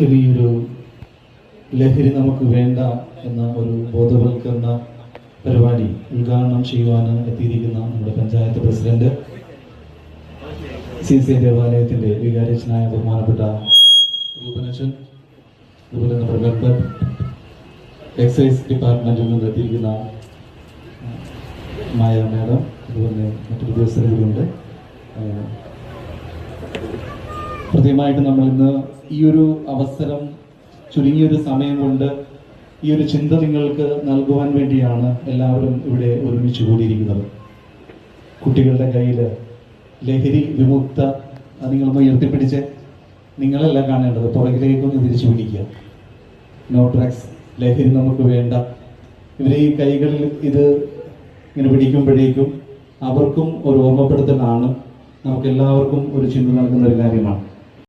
ഇനിയൊരു ലഹരി നമുക്ക് വേണ്ട എന്ന ഒരു ബോധവൽക്കരണ പരിപാടി ഉദ്ഘാടനം ചെയ്യുവാൻ എത്തിയിരിക്കുന്ന നമ്മുടെ പഞ്ചായത്ത് പ്രസിഡന്റ്, CCI ദേവാലയത്തിൻ്റെ വികാരിച്ചനായ ബഹുമാനപ്പെട്ട രൂപനച്ചൻ, അതുപോലെ നമ്മുടെ വെൽഫെയർ എക്സൈസ് ഡിപ്പാർട്ട്മെന്റിൽ നിന്ന് എത്തിയിരിക്കുന്ന മായ മാഡം, അതുപോലെ മറ്റു ഉദ്യോഗസ്ഥരുണ്ട്. പ്രത്യേകമായിട്ട് നമ്മൾ ഇന്ന് ഈ ഒരു അവസരം ചുരുങ്ങിയൊരു സമയം കൊണ്ട് ഈ ഒരു ചിന്ത നിങ്ങൾക്ക് നൽകുവാൻ വേണ്ടിയാണ് എല്ലാവരും ഇവിടെ ഒരുമിച്ച് കൂടിയിരിക്കുന്നത്. കുട്ടികളുടെ കയ്യിൽ ലഹരി വിമുക്ത നിങ്ങളൊന്ന് ഉയർത്തിപ്പിടിച്ച്, നിങ്ങളല്ല കാണേണ്ടത്, പുറകിലേക്കൊന്ന് തിരിച്ചു പിടിക്കുക. നോ ഡ്രഗ്സ്, ലഹരി നമുക്ക് വേണ്ട. ഇവരെ ഈ കൈകളിൽ ഇത് ഇങ്ങനെ പിടിക്കുമ്പോഴേക്കും അവർക്കും ഒരു ഓർമ്മപ്പെടുത്തലാണ്, നമുക്കെല്ലാവർക്കും ഒരു ചിന്ത നൽകുന്ന ഒരു കാര്യമാണ്.